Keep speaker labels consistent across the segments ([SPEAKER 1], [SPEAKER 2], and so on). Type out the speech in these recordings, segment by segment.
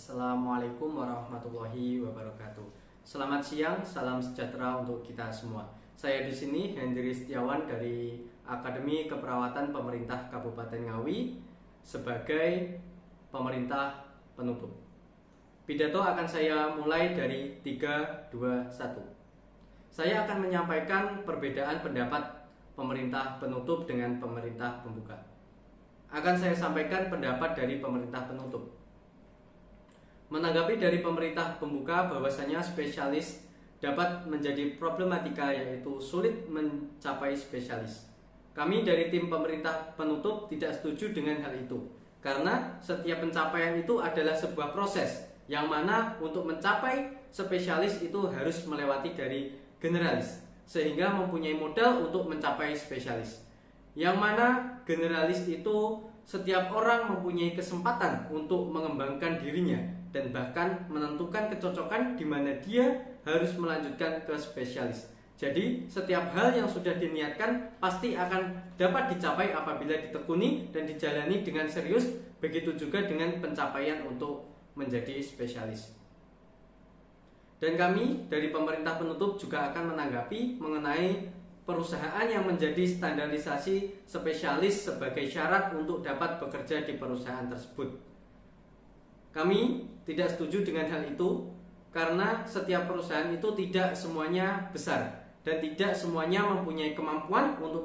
[SPEAKER 1] Assalamualaikum warahmatullahi wabarakatuh. Selamat siang, salam sejahtera untuk kita semua. Saya di sini Hendri Setiawan dari Akademi Keperawatan Pemerintah Kabupaten Ngawi sebagai pemerintah penutup. Pidato akan saya mulai dari 3, 2, 1. Saya akan menyampaikan perbedaan pendapat pemerintah penutup dengan pemerintah pembuka. Akan saya sampaikan pendapat dari pemerintah penutup. Menanggapi dari pemerintah pembuka bahwasanya spesialis dapat menjadi problematika, yaitu sulit mencapai spesialis. Kami dari tim pemerintah penutup tidak setuju dengan hal itu, karena setiap pencapaian itu adalah sebuah proses, yang mana untuk mencapai spesialis itu harus melewati dari generalis, sehingga mempunyai modal untuk mencapai spesialis. Yang mana generalis itu setiap orang mempunyai kesempatan untuk mengembangkan dirinya dan bahkan menentukan kecocokan di mana dia harus melanjutkan ke spesialis. Jadi setiap hal yang sudah diniatkan pasti akan dapat dicapai apabila ditekuni dan dijalani dengan serius. Begitu juga dengan pencapaian untuk menjadi spesialis. Dan kami dari pemerintah penutup juga akan menanggapi mengenai perusahaan yang menjadi standarisasi spesialis sebagai syarat untuk dapat bekerja di perusahaan tersebut. Kami tidak setuju dengan hal itu karena setiap perusahaan itu tidak semuanya besar dan tidak semuanya mempunyai kemampuan untuk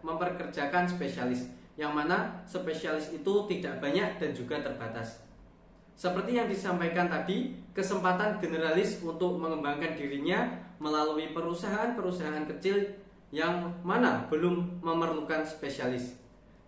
[SPEAKER 1] memperkerjakan spesialis, yang mana spesialis itu tidak banyak dan juga terbatas. Seperti yang disampaikan tadi, kesempatan generalis untuk mengembangkan dirinya melalui perusahaan-perusahaan kecil yang mana belum memerlukan spesialis.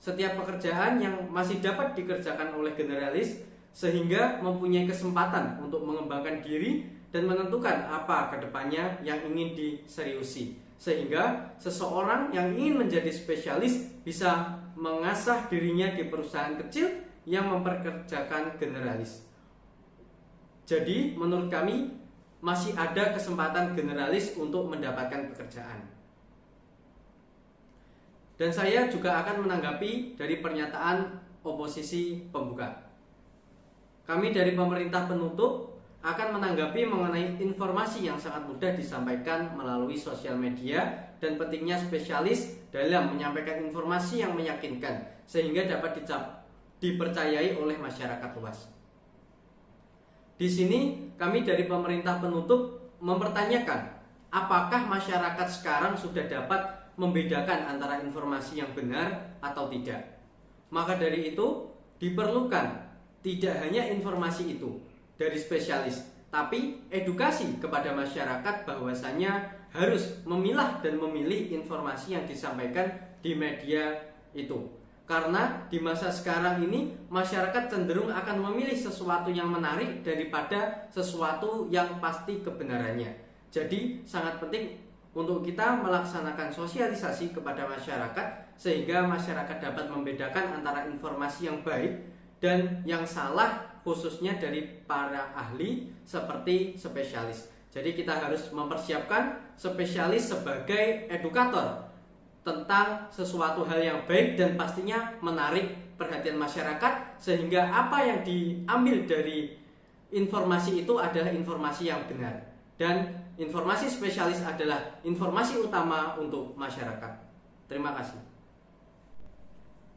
[SPEAKER 1] Setiap pekerjaan yang masih dapat dikerjakan oleh generalis sehingga mempunyai kesempatan untuk mengembangkan diri dan menentukan apa kedepannya yang ingin diseriusi, sehingga seseorang yang ingin menjadi spesialis bisa mengasah dirinya di perusahaan kecil yang memperkerjakan generalis. Jadi menurut kami masih ada kesempatan generalis untuk mendapatkan pekerjaan. Dan saya juga akan menanggapi dari pernyataan oposisi pembuka. Kami dari pemerintah penutup akan menanggapi mengenai informasi yang sangat mudah disampaikan melalui sosial media dan pentingnya spesialis dalam menyampaikan informasi yang meyakinkan sehingga dapat dipercayai oleh masyarakat luas. Di sini kami dari pemerintah penutup mempertanyakan apakah masyarakat sekarang sudah dapat membedakan antara informasi yang benar atau tidak. Maka dari itu diperlukan tidak hanya informasi itu dari spesialis, tapi edukasi kepada masyarakat bahwasanya harus memilah dan memilih informasi yang disampaikan di media itu. Karena di masa sekarang ini masyarakat cenderung akan memilih sesuatu yang menarik daripada sesuatu yang pasti kebenarannya. Jadi sangat penting untuk kita melaksanakan sosialisasi kepada masyarakat sehingga masyarakat dapat membedakan antara informasi yang baik dan yang salah, khususnya dari para ahli seperti spesialis. Jadi kita harus mempersiapkan spesialis sebagai edukator tentang sesuatu hal yang baik dan pastinya menarik perhatian masyarakat, sehingga apa yang diambil dari informasi itu adalah informasi yang benar dan informasi spesialis adalah informasi utama untuk masyarakat. Terima kasih.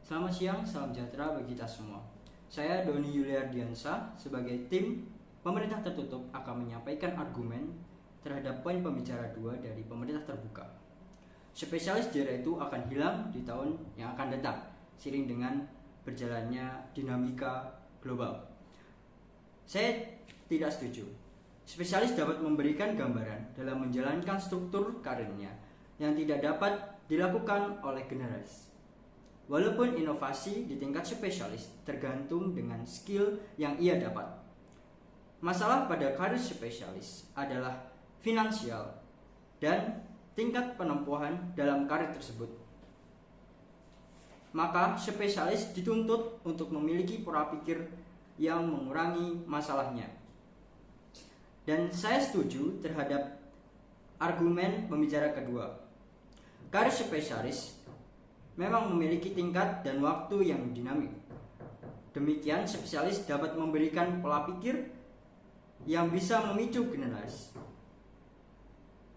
[SPEAKER 2] Selamat siang, salam sejahtera bagi kita semua. Saya Doni Yuliardiansa sebagai tim pemerintah tertutup akan menyampaikan argumen terhadap poin pembicara 2 dari pemerintah terbuka. Spesialis daerah itu akan hilang di tahun yang akan datang seiring dengan berjalannya dinamika global. Saya tidak setuju. Spesialis dapat memberikan gambaran dalam menjalankan struktur karirnya yang tidak dapat dilakukan oleh generalis. Walaupun inovasi di tingkat spesialis tergantung dengan skill yang ia dapat. Masalah pada karir spesialis adalah finansial dan tingkat penempuhan dalam karir tersebut. Maka spesialis dituntut untuk memiliki pola pikir yang mengurangi masalahnya. Dan saya setuju terhadap argumen pembicara kedua. Karir spesialis memang memiliki tingkat dan waktu yang dinamik. demikian, spesialis dapat memberikan pola pikir yang bisa memicu generalis.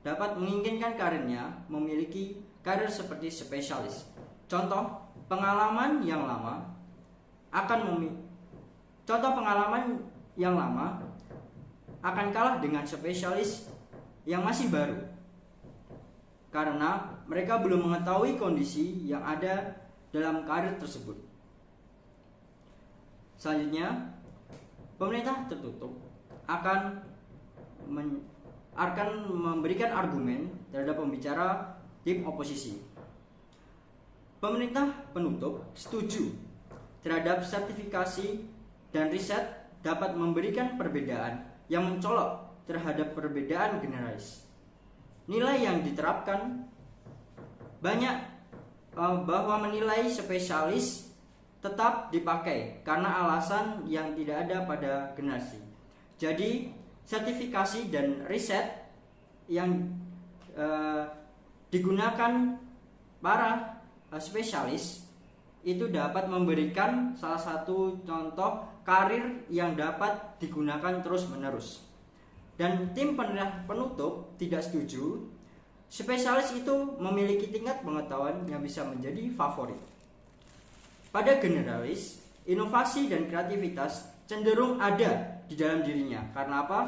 [SPEAKER 2] Dapat menginginkan karirnya memiliki karir seperti spesialis. Contoh pengalaman yang lama akan kalah dengan spesialis yang masih baru, karena mereka belum mengetahui kondisi yang ada dalam karir tersebut. Selanjutnya, pemerintah tertutup akan memberikan argumen terhadap pembicara tim oposisi. Pemerintah penutup setuju terhadap sertifikasi dan riset dapat memberikan perbedaan yang mencolok terhadap perbedaan generalis. Nilai yang diterapkan banyak bahwa menilai spesialis tetap dipakai karena alasan yang tidak ada pada generasi. Jadi sertifikasi dan riset yang digunakan para spesialis itu dapat memberikan salah satu contoh karir yang dapat digunakan terus-menerus. Dan tim penutup tidak setuju spesialis itu memiliki tingkat pengetahuan yang bisa menjadi favorit. Pada generalis, inovasi dan kreativitas cenderung ada di dalam dirinya. Karena apa?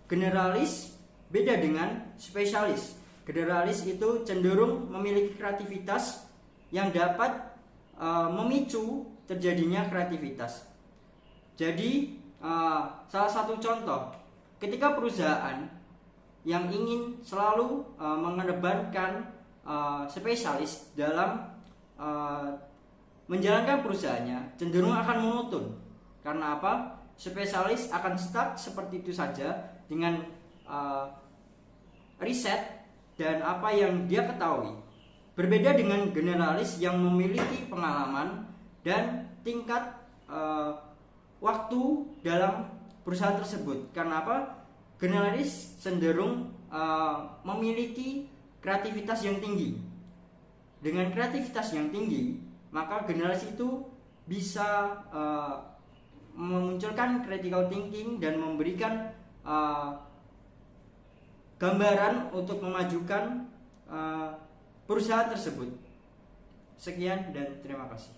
[SPEAKER 2] Generalis beda dengan spesialis. Generalis itu cenderung memiliki kreativitas yang dapat memicu terjadinya kreativitas. Jadi salah satu contoh, ketika perusahaan yang ingin selalu mengedepankan spesialis dalam menjalankan perusahaannya, cenderung akan monoton. Karena apa? Spesialis akan stuck seperti itu saja dengan riset dan apa yang dia ketahui. Berbeda dengan generalis yang memiliki pengalaman dan tingkat waktu dalam perusahaan tersebut. Karena apa? Generalis cenderung memiliki kreativitas yang tinggi. Dengan kreativitas yang tinggi, maka generalis itu bisa memunculkan critical thinking dan memberikan gambaran untuk memajukan perusahaan tersebut. Sekian dan terima kasih.